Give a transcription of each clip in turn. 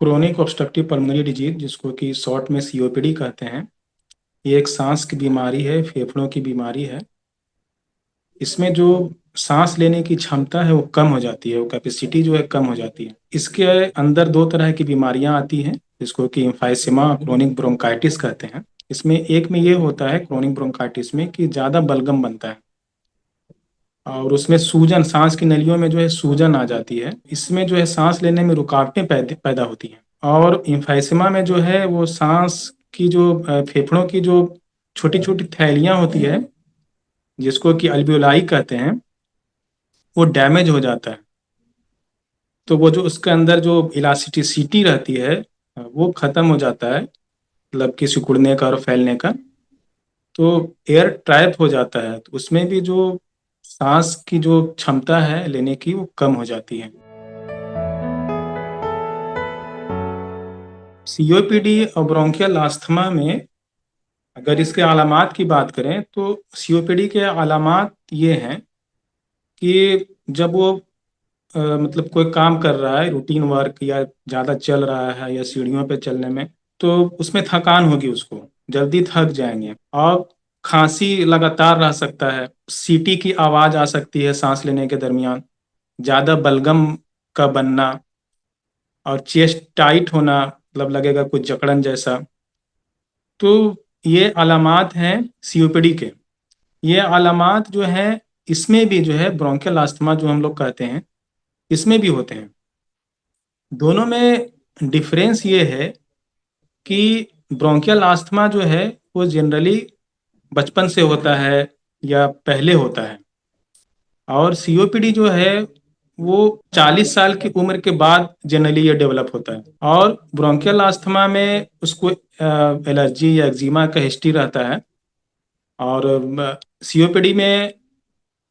Chronic obstructive pulmonary disease, जिसको कि short में सीओपीडी कहते हैं, ये एक सांस की बीमारी है, फेफड़ों की बीमारी है। इसमें जो सांस लेने की क्षमता है वो कम हो जाती है, वो कैपेसिटी जो है कम हो जाती है। इसके अंदर दो तरह की बीमारियां आती हैं, जिसको कि एम्फाइसेमा, क्रोनिक ब्रोंकाइटिस कहते हैं। इसमें एक में ये होता है क्रोनिक ब्रोंकाइटिस में कि ज़्यादा बलगम बनता है और उसमें सूजन, सांस की नलियों में जो है सूजन आ जाती है। इसमें जो है सांस लेने में रुकावटें पैदा होती हैं। और इम्फाइसेमा में जो है वो सांस की जो फेफड़ों की जो छोटी छोटी थैलियाँ होती है, जिसको कि अल्वियोलाई कहते हैं, वो डैमेज हो जाता है। तो वो जो उसके अंदर जो इलास्टिसिटी रहती है वो खत्म हो जाता है, मतलब कि सिकुड़ने का और फैलने का। तो एयर ट्रैप हो जाता है, तो उसमें भी जो सांस की जो क्षमता है लेने की वो कम हो जाती है। सीओपीडी और ब्रोंकियल अस्थमा में अगर इसके अलामात की बात करें तो सीओपीडी के अलामात ये हैं कि जब वो मतलब कोई काम कर रहा है, रूटीन वर्क, या ज़्यादा चल रहा है या सीढ़ियों पे चलने में, तो उसमें थकान होगी, उसको जल्दी थक जाएंगे। और खांसी लगातार रह सकता है, सीटी की आवाज़ आ सकती है सांस लेने के दरमियान, ज़्यादा बलगम का बनना और चेस्ट टाइट होना, मतलब लगेगा कुछ जकड़न जैसा। तो ये अलामात हैं सीओपीडी के। ये अलामात जो हैं इसमें भी जो है ब्रोंकियल अस्थमा जो हम लोग कहते हैं, इसमें भी होते हैं। दोनों में डिफरेंस ये है कि ब्रोंकियल अस्थमा जो है वो जनरली बचपन से होता है या पहले होता है, और सीओपीडी जो है वो 40 साल की उम्र के बाद जनरली ये डेवलप होता है। और ब्रोंकियल अस्थमा में उसको एलर्जी या एक्जिमा का हिस्ट्री रहता है। और सीओपीडी में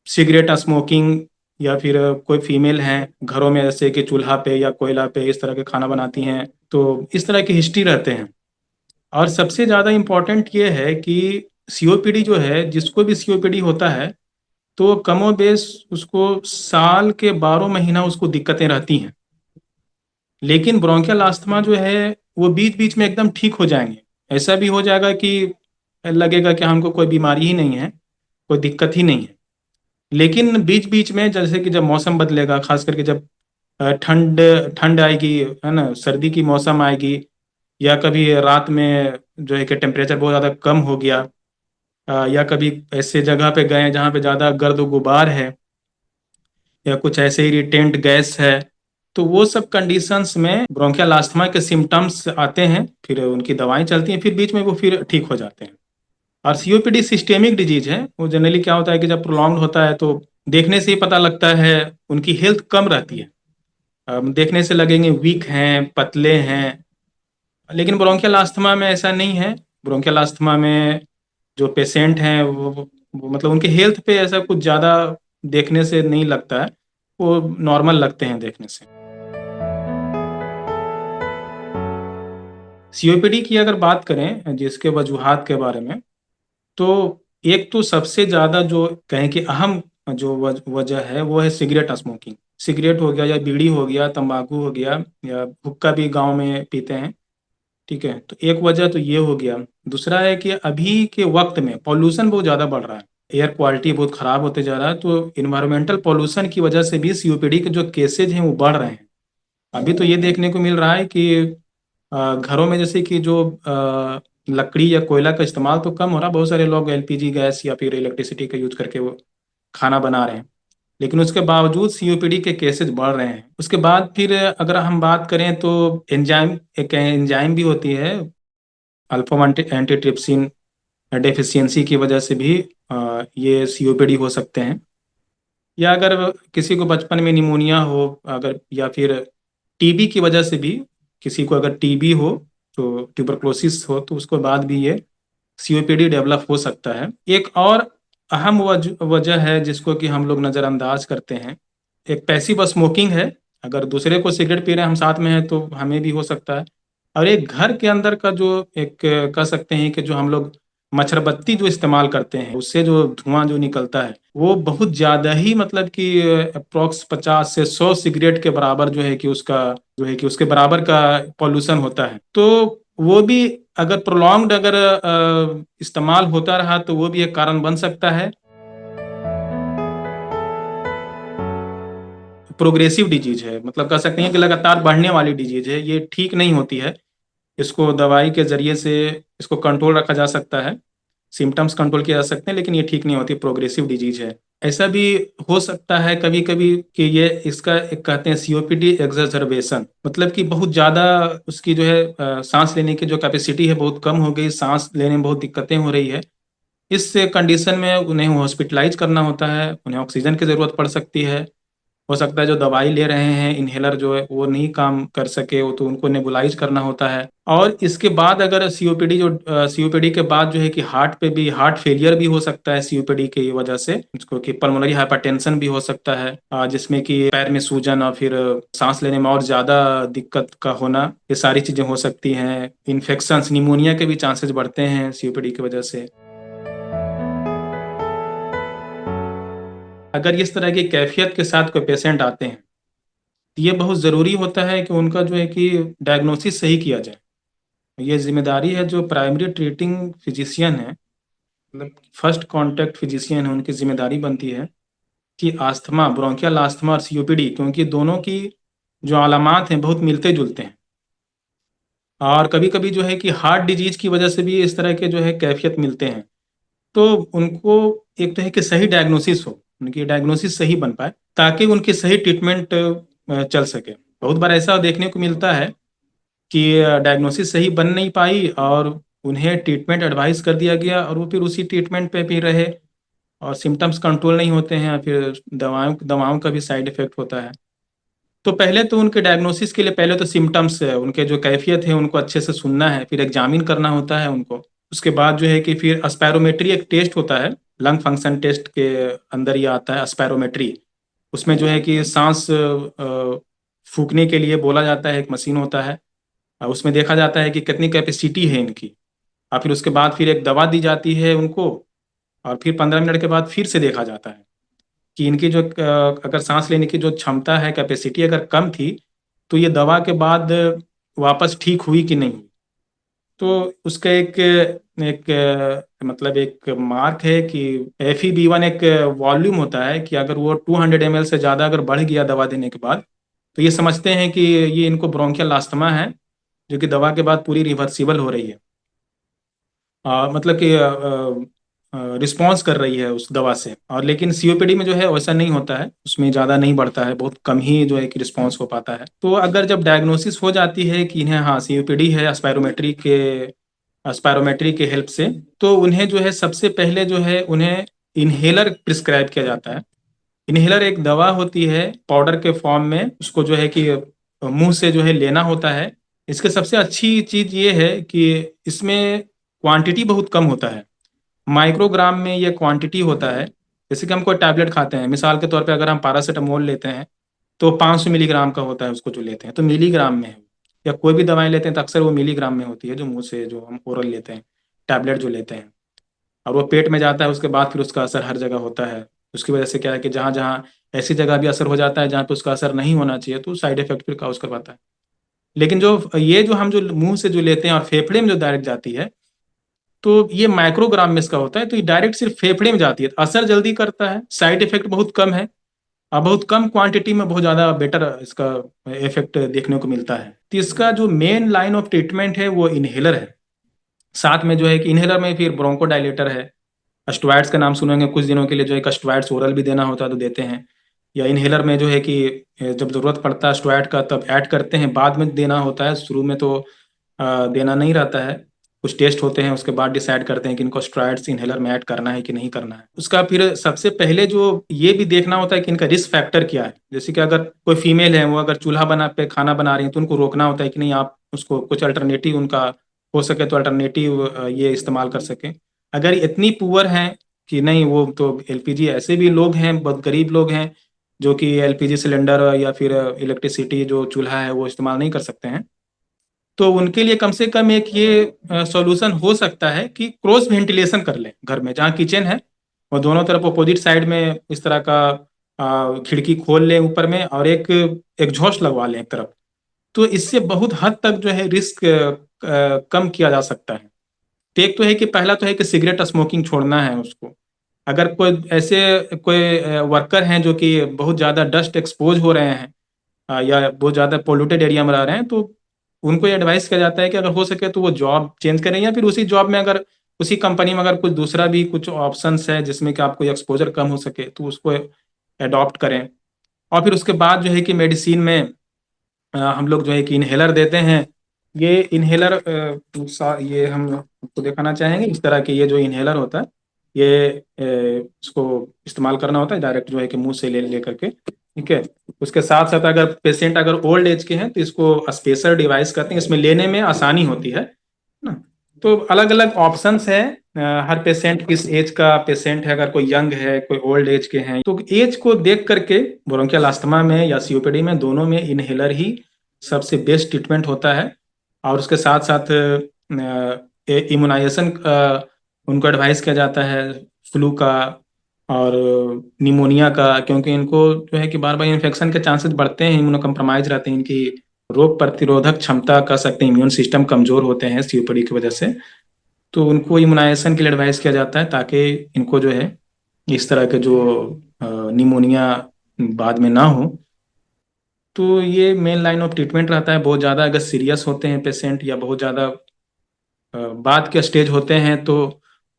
सिगरेट स्मोकिंग, या फिर कोई फीमेल हैं घरों में जैसे कि चूल्हा पे या कोयला पे इस तरह के खाना बनाती हैं, तो इस तरह की हिस्ट्री रहते हैं। और सबसे ज़्यादा इम्पोर्टेंट ये है कि सीओपीडी जो है, जिसको भी सीओपीडी होता है, तो कमोबेश उसको साल के 12 महीना उसको दिक्कतें रहती हैं। लेकिन ब्रोंकियल अस्थमा जो है वो बीच बीच में एकदम ठीक हो जाएंगे। ऐसा भी हो जाएगा कि लगेगा कि हमको कोई बीमारी ही नहीं है, कोई दिक्कत ही नहीं है। लेकिन बीच बीच में जैसे कि जब मौसम बदलेगा, खास करके जब ठंड ठंड आएगी, है ना, सर्दी की मौसम आएगी, या कभी रात में जो है कि टेम्परेचर बहुत ज़्यादा कम हो गया, या कभी ऐसे जगह पे गए जहाँ पे ज़्यादा गर्द गुबार है, या कुछ ऐसे इरिटेंट गैस है, तो वो सब कंडीशंस में ब्रोंकियल अस्थमा के सिम्टम्स आते हैं। फिर उनकी दवाएं चलती हैं, फिर बीच में वो फिर ठीक हो जाते हैं। और सीओपीडी सिस्टेमिक डिजीज है। वो जनरली क्या होता है कि जब प्रोलॉन्ग होता है तो देखने से ही पता लगता है, उनकी हेल्थ कम रहती है। देखने से लगेंगे वीक हैं, पतले हैं। लेकिन ब्रोंकियल अस्थमा में ऐसा नहीं है। ब्रोंकियल अस्थमा में जो पेशेंट हैं वो मतलब उनके हेल्थ पे ऐसा कुछ ज़्यादा देखने से नहीं लगता है, वो नॉर्मल लगते हैं देखने से। सीओपीडी की अगर बात करें जिसके वजूहात के बारे में, तो एक तो सबसे ज़्यादा जो कहें कि अहम जो वजह है वो है सिगरेट स्मोकिंग। सिगरेट हो गया, या बीड़ी हो गया, तंबाकू हो गया, या हुक्का भी गांव में पीते हैं। ठीक है, तो एक वजह तो ये हो गया। दूसरा है कि अभी के वक्त में पॉल्यूशन बहुत ज़्यादा बढ़ रहा है, एयर क्वालिटी बहुत ख़राब होते जा रहा है, तो इन्वायरमेंटल पॉल्यूशन की वजह से भी सीओपीडी के जो केसेज हैं वो बढ़ रहे हैं। अभी तो ये देखने को मिल रहा है कि घरों में जैसे कि जो लकड़ी या कोयला का इस्तेमाल तो कम हो रहा, बहुत सारे लोग एलपीजी गैस या फिर इलेक्ट्रिसिटी का यूज करके वो खाना बना रहे हैं। लेकिन उसके बावजूद सीओपीडी के केसेस बढ़ रहे हैं। उसके बाद फिर अगर हम बात करें तो एंजाइम, एक एंजाइम भी होती है अल्फा एंटीट्रिप्सिन डेफिशिएंसी की वजह से भी ये सीओपीडी हो सकते हैं। या अगर किसी को बचपन में निमोनिया हो, अगर, या फिर टीबी की वजह से भी, किसी को अगर टीबी हो, तो ट्यूबरक्लोसिस हो, तो उसके बाद भी ये सीओपीडी डेवलप हो सकता है। एक और अहम वजह है जिसको कि हम लोग नज़रअंदाज करते हैं, एक पैसिव स्मोकिंग है। अगर दूसरे को सिगरेट पी रहे हैं, हम साथ में हैं, तो हमें भी हो सकता है। और एक घर के अंदर का जो एक कह सकते हैं कि जो हम लोग मच्छरबत्ती जो इस्तेमाल करते हैं, उससे जो धुआं जो निकलता है वो बहुत ज्यादा ही, मतलब कि अप्रोक्स 50 से 100 सिगरेट के बराबर जो है कि उसका जो है कि उसके बराबर का पॉल्यूशन होता है। तो वो भी अगर प्रोलॉन्ग्ड अगर इस्तेमाल होता रहा तो वो भी एक कारण बन सकता है। प्रोग्रेसिव डिजीज है, मतलब कह सकते हैं कि लगातार बढ़ने वाली डिजीज है, ये ठीक नहीं होती है। इसको दवाई के जरिए से इसको कंट्रोल रखा जा सकता है, सिम्टम्स कंट्रोल किए जा सकते हैं, लेकिन ये ठीक नहीं होती, प्रोग्रेसिव डिजीज है। ऐसा भी हो सकता है कभी कभी कि ये इसका एक कहते हैं सीओपीडी एग्जर्बेशन, मतलब कि बहुत ज़्यादा उसकी जो है सांस लेने की जो कैपेसिटी है बहुत कम हो गई, सांस लेने में बहुत दिक्कतें हो रही है। इस कंडीशन में उन्हें हॉस्पिटलाइज करना होता है, उन्हें ऑक्सीजन की ज़रूरत पड़ सकती है। हो सकता है जो दवाई ले रहे हैं इनहेलर जो है वो नहीं काम कर सके, वो तो उनको नेबुलाइज करना होता है। और इसके बाद अगर सीओपीडी जो सीओपीडी के बाद जो है कि हार्ट पे भी हार्ट फेलियर भी हो सकता है सीओपीडी की वजह से, उसको कि पल्मोनरी हाइपरटेंशन भी हो सकता है, जिसमें कि पैर में सूजन और फिर सांस लेने में और ज्यादा दिक्कत का होना, ये सारी चीजें हो सकती हैं। इन्फेक्शन निमोनिया के भी चांसेस बढ़ते हैं सीओपीडी की वजह से। अगर इस तरह की कैफियत के साथ कोई पेशेंट आते हैं तो ये बहुत ज़रूरी होता है कि उनका जो है कि डायग्नोसिस सही किया जाए। ये जिम्मेदारी है जो प्राइमरी ट्रीटिंग फिजिशियन है, मतलब फर्स्ट कांटेक्ट फिजिशियन है, उनकी जिम्मेदारी बनती है कि आस्थमा, ब्रोंकियल आस्थमा और सीओपीडी, क्योंकि दोनों की जो अलामात हैं बहुत मिलते जुलते हैं। और कभी कभी जो है कि हार्ट डिजीज की वजह से भी इस तरह के जो है कैफियत मिलते हैं। तो उनको एक तो है कि सही डायग्नोसिस हो, उनकी डायग्नोसिस सही बन पाए ताकि उनकी सही ट्रीटमेंट चल सके। बहुत बार ऐसा देखने को मिलता है कि डायग्नोसिस सही बन नहीं पाई और उन्हें ट्रीटमेंट एडवाइस कर दिया गया और वो फिर उसी ट्रीटमेंट पे भी रहे और सिम्टम्स कंट्रोल नहीं होते हैं, फिर दवाओं दवाओं का भी साइड इफेक्ट होता है। तो पहले तो उनके डायग्नोसिस के लिए पहले तो सिम्टम्स उनके जो कैफियत है उनको अच्छे से सुनना है, फिर एग्जामिन करना होता है उनको। उसके बाद जो है कि फिर अस्पायरोमेट्री एक टेस्ट होता है, लंग फंक्शन टेस्ट के अंदर ये आता है अस्पायरोमेट्री। उसमें जो है कि सांस फूकने के लिए बोला जाता है, एक मशीन होता है, उसमें देखा जाता है कि कितनी कैपेसिटी है इनकी। और फिर उसके बाद फिर एक दवा दी जाती है उनको, और फिर 15 मिनट के बाद फिर से देखा जाता है कि इनकी जो अगर सांस लेने की जो क्षमता है, कैपेसिटी अगर कम थी तो ये दवा के बाद वापस ठीक हुई कि नहीं। तो उसका एक एक मतलब एक मार्क है कि FeB1 एक वॉल्यूम होता है कि अगर वो 200 ml से ज़्यादा अगर बढ़ गया दवा देने के बाद तो ये समझते हैं कि ये इनको ब्रोंकियल अस्थमा है, जो कि दवा के बाद पूरी रिवर्सिबल हो रही है। मतलब कि रिस्पॉन्स कर रही है उस दवा से। और लेकिन सीओपीडी में जो है वैसा नहीं होता है, उसमें ज़्यादा नहीं बढ़ता है, बहुत कम ही जो है कि रिस्पॉन्स हो पाता है। तो अगर जब डायग्नोसिस हो जाती है कि इन्हें हाँ सीओपीडी है अस्पायरोमेट्री के हेल्प से, तो उन्हें जो है सबसे पहले जो है उन्हें इनहेलर प्रिस्क्राइब किया जाता है। इनहेलर एक दवा होती है पाउडर के फॉर्म में, उसको जो है कि मुंह से जो है लेना होता है। इसके सबसे अच्छी चीज़ ये है कि इसमें क्वांटिटी बहुत कम होता है, माइक्रोग्राम में ये क्वांटिटी होता है। जैसे कि हम कोई टैबलेट खाते हैं, मिसाल के तौर पे अगर हम पैरासीटामोल लेते हैं तो 500 मिलीग्राम का होता है, उसको जो लेते हैं तो मिलीग्राम में है। या कोई भी दवाएं लेते हैं तो अक्सर वो मिलीग्राम में होती है, जो मुंह से जो हम ओरल लेते हैं, टैबलेट जो लेते हैं। और वो पेट में जाता है, उसके बाद फिर उसका असर हर जगह होता है। उसकी वजह से क्या है कि जहाँ जहाँ ऐसी जगह भी असर हो जाता है जहाँ पे उसका असर नहीं होना चाहिए, तो साइड इफेक्ट फिर काउज करवाता है। लेकिन जो ये जो हम जो मुंह से जो लेते हैं और फेफड़े में जो डायरेक्ट जाती है, तो ये माइक्रोग्राम में इसका होता है, तो ये डायरेक्ट सिर्फ फेफड़े में जाती है, तो असर जल्दी करता है, साइड इफेक्ट बहुत कम है और बहुत कम क्वांटिटी में बहुत ज़्यादा बेटर इसका इफेक्ट देखने को मिलता है। तो इसका जो मेन लाइन ऑफ ट्रीटमेंट है वो इनहेलर है। साथ में जो है कि इनहेलर में फिर ब्रोंको डायलेटर है, स्टेरॉइड्स का नाम सुनेंगे, कुछ दिनों के लिए जो है स्टेरॉइड्स ओरल भी देना होता है तो देते हैं। या इनहेलर में जो है कि जब ज़रूरत पड़ता है स्टेरॉइड का तब ऐड करते हैं, बाद में देना होता है, शुरू में तो देना नहीं रहता है। कुछ टेस्ट होते हैं, उसके बाद डिसाइड करते हैं कि इनको स्टेरॉइड्स इनहेलर में ऐड करना है कि नहीं करना है। उसका फिर सबसे पहले जो ये भी देखना होता है कि इनका रिस्क फैक्टर क्या है। जैसे कि अगर कोई फीमेल है, वो अगर चूल्हा बना पे खाना बना रही है तो उनको रोकना होता है कि नहीं, आप उसको कुछ अल्टरनेटिव उनका हो सके तो अल्टरनेटिव ये इस्तेमाल कर सकें। अगर इतनी पुअर हैं कि नहीं, वो तो LPG, ऐसे भी लोग हैं बहुत गरीब लोग हैं जो कि LPG सिलेंडर या फिर इलेक्ट्रिसिटी जो चूल्हा है वो इस्तेमाल नहीं कर सकते हैं, तो उनके लिए कम से कम एक ये सॉल्यूशन हो सकता है कि क्रॉस वेंटिलेशन कर लें घर में, जहाँ किचन है और दोनों तरफ अपोजिट साइड में इस तरह का खिड़की खोल लें ऊपर में, और एक एग्जॉस्ट लगवा लें एक तरफ। तो इससे बहुत हद तक जो है रिस्क कम किया जा सकता है। तो एक तो है कि पहला तो है कि सिगरेट स्मोकिंग छोड़ना है उसको। अगर कोई ऐसे कोई वर्कर हैं जो कि बहुत ज़्यादा डस्ट एक्सपोज हो रहे हैं, या बहुत ज़्यादा पोल्यूटेड एरिया में रह रहे हैं, तो उनको ये एडवाइस किया जाता है कि अगर हो सके तो वो जॉब चेंज करें, या फिर उसी जॉब में अगर उसी कंपनी में अगर कुछ दूसरा भी कुछ ऑप्शंस है जिसमें कि आपको एक्सपोजर कम हो सके तो उसको अडॉप्ट करें। और फिर उसके बाद जो है कि मेडिसिन में हम लोग जो है कि इन्हेलर देते हैं। ये इन्हेलर ये हम आपको दिखाना चाहेंगे। इस तरह के ये जो इन्हेलर होता है, ये इसको इस्तेमाल करना होता है डायरेक्ट जो है कि मुंह से ले ले करके, ठीक है। उसके साथ साथ अगर पेशेंट अगर ओल्ड एज के हैं तो इसको स्पेशल डिवाइस करते हैं, इसमें लेने में आसानी होती है ना। तो अलग अलग ऑप्शंस है। हर पेशेंट किस एज का पेशेंट है, अगर कोई यंग है कोई ओल्ड एज के हैं, तो एज को देख करके ब्रोंकियल अस्थमा में या सीओपीडी में दोनों में इन्हेलर ही सबसे बेस्ट ट्रीटमेंट होता है। और उसके साथ साथ इम्यूनाइजेशन उनको एडवाइस किया जाता है, फ्लू का और निमोनिया का, क्योंकि इनको जो है कि बार बार इन्फेक्शन के चांसेस बढ़ते हैं, इम्यूनो कम्प्रोमाइज रहते हैं, इनकी रोग प्रतिरोधक क्षमता कह सकते हैं, इम्यून सिस्टम कमजोर होते हैं सीओपीडी की वजह से। तो उनको इम्यूनाइजेशन के लिए एडवाइस किया जाता है ताकि इनको जो है इस तरह के जो निमोनिया बाद में ना हो। तो ये मेन लाइन ऑफ ट्रीटमेंट रहता है। बहुत ज़्यादा अगर सीरियस होते हैं पेशेंट या बहुत ज़्यादा बाद के स्टेज होते हैं तो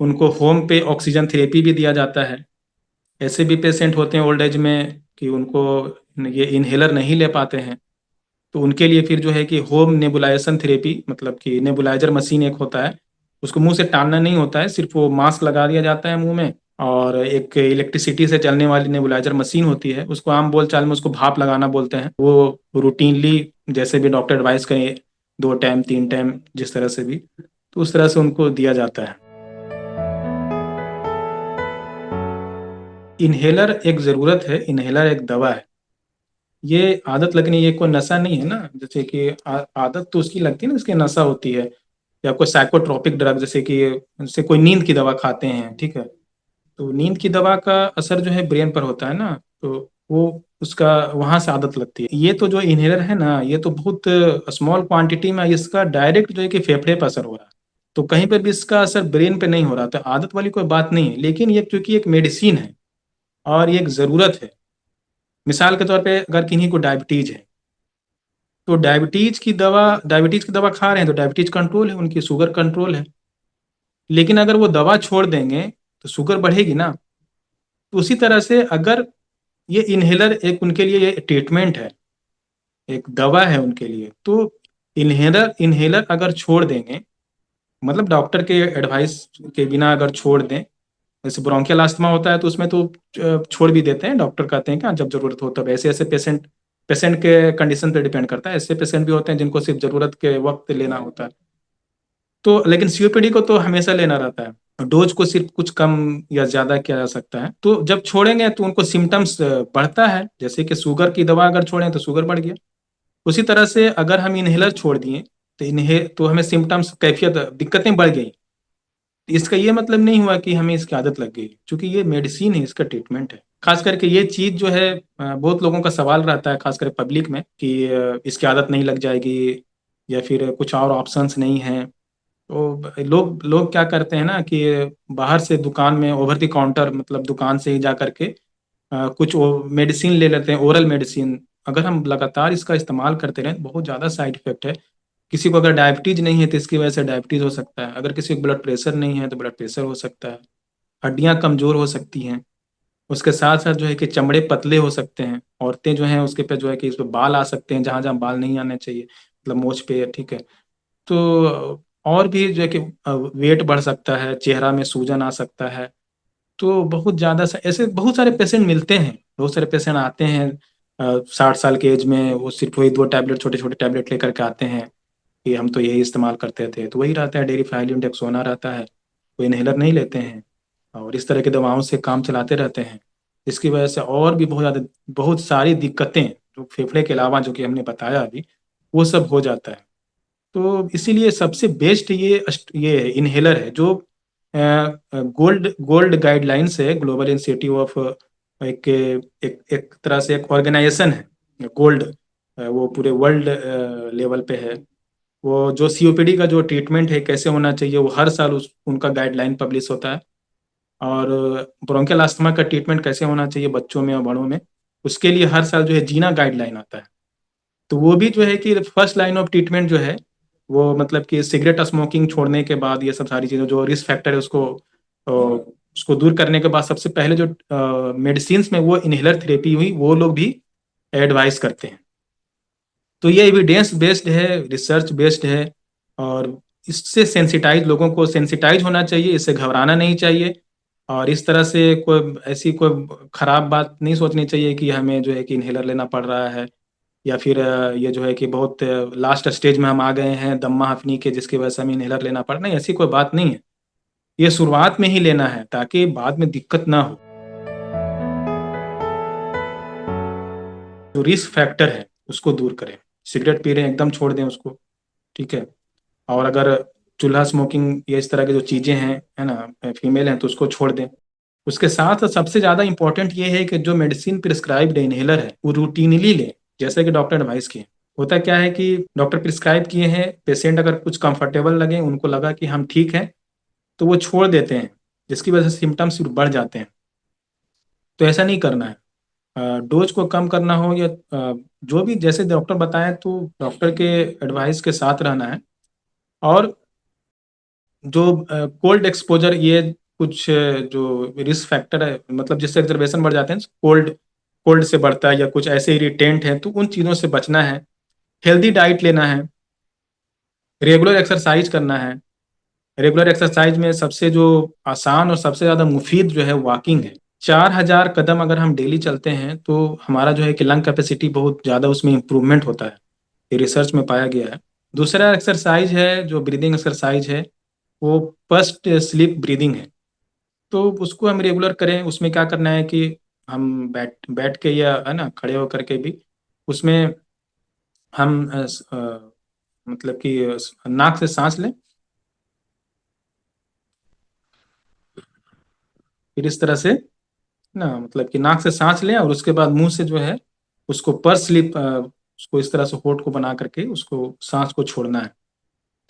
उनको होम पे ऑक्सीजन थेरेपी भी दिया जाता है। ऐसे भी पेशेंट होते हैं ओल्ड एज में कि उनको ये इन्हेलर नहीं ले पाते हैं, तो उनके लिए फिर जो है कि होम नेबुलाइजेशन थेरेपी, मतलब कि नेबुलाइजर मशीन एक होता है, उसको मुंह से टानना नहीं होता है, सिर्फ वो मास्क लगा दिया जाता है मुंह में, और एक इलेक्ट्रिसिटी से चलने वाली नेबुलाइजर मशीन होती है, उसको आम बोल चाल में उसको भाप लगाना बोलते हैं। वो रूटीनली जैसे भी डॉक्टर एडवाइस करें, 2 टाइम 3 टाइम जिस तरह से भी, तो उस तरह से उनको दिया जाता है। इन्हेलर एक ज़रूरत है, इन्हेलर एक दवा है। ये आदत लगनी, ये कोई नशा नहीं है ना। जैसे कि आदत तो उसकी लगती है ना, इसकी नशा होती है। या कोई साइकोट्रोपिक ड्रग, जैसे कि जैसे कोई नींद की दवा खाते हैं, ठीक है, तो नींद की दवा का असर जो है ब्रेन पर होता है ना, तो वो उसका वहां से आदत लगती है। ये तो जो इन्हेलर है ना, ये तो बहुत स्मॉल क्वांटिटी में इसका डायरेक्ट जो है कि फेफड़े पर असर हो रहा है, तो कहीं पर भी इसका असर ब्रेन पे नहीं हो रहा, तो आदत वाली कोई बात नहीं है। लेकिन ये क्योंकि एक मेडिसिन है और ये एक ज़रूरत है। मिसाल के तौर पे अगर किन्हीं को डायबिटीज है, तो डायबिटीज की दवा खा रहे हैं तो डायबिटीज कंट्रोल है, उनकी शुगर कंट्रोल है। लेकिन अगर वो दवा छोड़ देंगे तो शुगर बढ़ेगी ना। तो उसी तरह से अगर ये इन्हेलर एक उनके लिए ये ट्रीटमेंट है, एक दवा है उनके लिए, तो इन्हेलर इन्हेलर अगर छोड़ देंगे, मतलब डॉक्टर के एडवाइस के बिना अगर छोड़ दें, जैसे ब्रोंकियल अस्थमा होता है तो उसमें तो छोड़ भी देते हैं, डॉक्टर कहते हैं कि हाँ, जब जरूरत हो तब। ऐसे ऐसे पेशेंट पेशेंट के कंडीशन पे डिपेंड करता है। ऐसे पेशेंट भी होते हैं जिनको सिर्फ जरूरत के वक्त लेना होता है। तो लेकिन सीओपीडी को तो हमेशा लेना रहता है। डोज को सिर्फ कुछ कम या ज्यादा किया जा सकता है। तो जब छोड़ेंगे तो उनको सिम्टम्स बढ़ता है, जैसे कि शुगर की दवा अगर छोड़ें तो शुगर बढ़ गया। उसी तरह से अगर हम इन्हेलर छोड़ दिए तो इन्हे तो हमें सिम्टम्स कैफियत दिक्कतें बढ़ गई। इसका ये मतलब नहीं हुआ कि हमें इसकी आदत लग गई, क्योंकि ये मेडिसिन है, इसका ट्रीटमेंट है। खास करके ये चीज जो है बहुत लोगों का सवाल रहता है, खास करके पब्लिक में, कि इसकी आदत नहीं लग जाएगी या फिर कुछ और ऑप्शंस नहीं हैं। तो लोग लोग क्या करते हैं ना कि बाहर से दुकान में ओवर द काउंटर, मतलब दुकान से ही जा करके कुछ मेडिसिन ले लेते हैं, ओरल मेडिसिन। अगर हम लगातार इसका इस्तेमाल करते रहें तो बहुत ज़्यादा साइड इफेक्ट है। किसी को अगर डायबिटीज नहीं है तो इसकी वजह से डायबिटीज हो सकता है, अगर किसी को ब्लड प्रेशर नहीं है तो ब्लड प्रेशर हो सकता है, हड्डियां कमजोर हो सकती हैं। उसके साथ साथ जो है कि चमड़े पतले हो सकते हैं, औरतें जो हैं उसके पे जो है कि इस पे बाल आ सकते हैं जहां जहां बाल नहीं आने चाहिए, मतलब मोछ पे, ठीक है। तो और भी जो है कि वेट बढ़ सकता है, चेहरा में सूजन आ सकता है। तो बहुत ज़्यादा ऐसे बहुत सारे पेशेंट मिलते हैं, बहुत सारे पेशेंट आते हैं 60 साल के एज में, वो सिर्फ वही 2 टैबलेट, छोटे छोटे टैबलेट लेकर के आते हैं कि हम तो यही इस्तेमाल करते थे। तो वही रहता है, डेरिफाइलिन डेक्सोना रहता है, वो इन्हेलर नहीं लेते हैं और इस तरह की दवाओं से काम चलाते रहते हैं। इसकी वजह से और भी बहुत ज़्यादा बहुत सारी दिक्कतें जो फेफड़े के अलावा जो कि हमने बताया अभी, वो सब हो जाता है। तो इसीलिए सबसे बेस्ट ये इनहेलर है जो गोल्ड गोल्ड गाइडलाइंस है, ग्लोबल इंस्टीट्यूट ऑफ, एक एक तरह से एक ऑर्गेनाइजेशन है गोल्ड, वो पूरे वर्ल्ड लेवल पे है। वो जो सीओपीडी का जो ट्रीटमेंट है कैसे होना चाहिए, वो हर साल उनका गाइडलाइन पब्लिश होता है। और ब्रोंकियल अस्थमा का ट्रीटमेंट कैसे होना चाहिए बच्चों में और बड़ों में, उसके लिए हर साल जो है जीना गाइडलाइन आता है। तो वो भी जो है कि फर्स्ट लाइन ऑफ ट्रीटमेंट जो है वो मतलब कि सिगरेट स्मोकिंग छोड़ने के बाद ये सब सारी चीज़ें जो रिस्क फैक्टर है उसको दूर करने के बाद सबसे पहले जो मेडिसिन में वो इनहेलर थेरेपी हुई वो लोग भी एडवाइस करते हैं। तो ये एविडेंस बेस्ड है, रिसर्च बेस्ड है, और इससे सेंसिटाइज लोगों को सेंसिटाइज होना चाहिए, इससे घबराना नहीं चाहिए। और इस तरह से कोई ऐसी कोई खराब बात नहीं सोचनी चाहिए कि हमें जो है कि इनहेलर लेना पड़ रहा है, या फिर ये जो है कि बहुत लास्ट स्टेज में हम आ गए हैं दम्मा हफनी के जिसकी वजह से हमें इनहेलर लेना पड़, नहीं, ऐसी कोई बात नहीं है। ये शुरुआत में ही लेना है ताकि बाद में दिक्कत ना हो। जो रिस्क फैक्टर है उसको दूर करें, सिगरेट पी रहे हैं एकदम छोड़ दें उसको, ठीक है। और अगर चूल्हा स्मोकिंग या इस तरह की जो चीज़ें हैं, है ना, फीमेल हैं तो उसको छोड़ दें। उसके साथ सबसे ज़्यादा इंपॉर्टेंट ये है कि जो मेडिसिन प्रिस्क्राइब्ड इनहेलर है वो रूटीनली लें, जैसे कि डॉक्टर एडवाइस किए। होता क्या है कि डॉक्टर प्रिस्क्राइब किए हैं, पेशेंट अगर कुछ कंफर्टेबल लगे, उनको लगा कि हम ठीक हैं, तो वो छोड़ देते हैं, जिसकी वजह से सिम्टम्स बढ़ जाते हैं। तो ऐसा नहीं करना है। डोज को कम करना हो या जो भी जैसे डॉक्टर बताए तो डॉक्टर के एडवाइस के साथ रहना है। और जो कोल्ड एक्सपोजर, ये कुछ जो रिस्क फैक्टर है, मतलब जिससे एक्जर्वेशन बढ़ जाते हैं, कोल्ड कोल्ड से बढ़ता है या कुछ ऐसे इरिटेंट है, तो उन चीज़ों से बचना है। हेल्दी डाइट लेना है, रेगुलर एक्सरसाइज करना है। रेगुलर एक्सरसाइज में सबसे जो आसान और सबसे ज़्यादा मुफीद जो है वॉकिंग है। 4,000 कदम अगर हम डेली चलते हैं तो हमारा जो है कि लंग कैपेसिटी बहुत ज़्यादा उसमें इम्प्रूवमेंट होता है, ये रिसर्च में पाया गया है। दूसरा एक्सरसाइज है जो ब्रीदिंग एक्सरसाइज है, वो फर्स्ट स्लीप ब्रीदिंग है। तो उसको हम रेगुलर करें। उसमें क्या करना है कि हम बैठ बैठ के या है ना खड़े होकर के भी उसमें हम मतलब कि नाक से सांस लें, फिर इस तरह से ना मतलब कि नाक से सांस लें और उसके बाद मुंह से जो है उसको पर स्लिप उसको इस तरह से होठ को बना करके उसको सांस को छोड़ना है।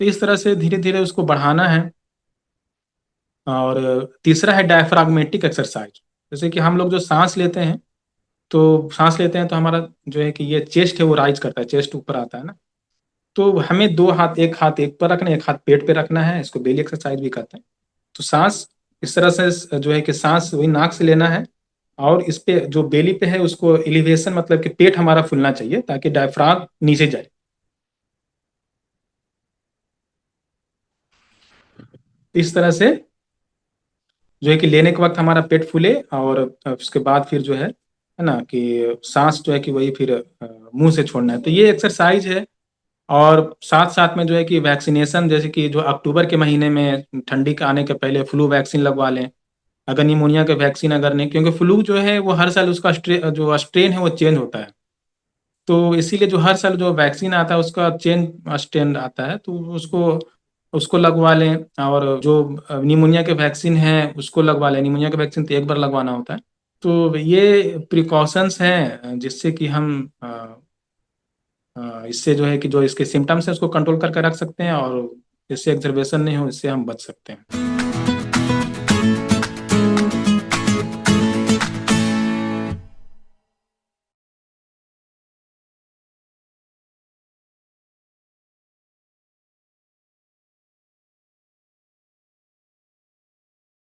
तो इस तरह से धीरे धीरे उसको बढ़ाना है। और तीसरा है डायफ्रागमेटिक एक्सरसाइज। जैसे कि हम लोग जो सांस लेते हैं, तो सांस लेते हैं तो हमारा जो है कि ये चेस्ट है वो राइज करता है, चेस्ट ऊपर आता है ना। तो हमें दो हाथ, एक हाथ एक पर रखना है, एक हाथ पेट पे रखना है, इसको बेली एक्सरसाइज भी कहते हैं। तो सांस इस तरह से जो है कि सांस वही नाक से लेना है, और इस पे जो बेली पे है उसको एलिवेशन, मतलब कि पेट हमारा फूलना चाहिए ताकि डायफ्राम नीचे जाए। इस तरह से जो है कि लेने के वक्त हमारा पेट फूले, और उसके बाद फिर जो है ना कि सांस जो है कि वही फिर मुंह से छोड़ना है। तो ये एक्सरसाइज है। और साथ साथ में जो है कि वैक्सीनेशन, जैसे कि जो अक्टूबर के महीने में ठंडी के आने के पहले फ्लू वैक्सीन लगवा लें। अगर निमोनिया के वैक्सीन अगर नहीं, क्योंकि फ्लू जो है वो हर साल उसका जो स्ट्रेन है वो चेंज होता है। तो इसीलिए जो हर साल जो वैक्सीन आता है उसका चेंज स्ट्रेन आता है, तो उसको उसको लगवा लें। और जो निमोनिया के वैक्सीन है उसको लगवा लें। निमोनिया के वैक्सीन तो एक बार लगवाना होता है। तो ये प्रिकॉशंस हैं जिससे कि हम इससे जो है कि जो इसके सिम्टम्स है उसको कंट्रोल करके रख सकते हैं, और इससे एक्सर्वेशन नहीं हो, इससे हम बच सकते हैं।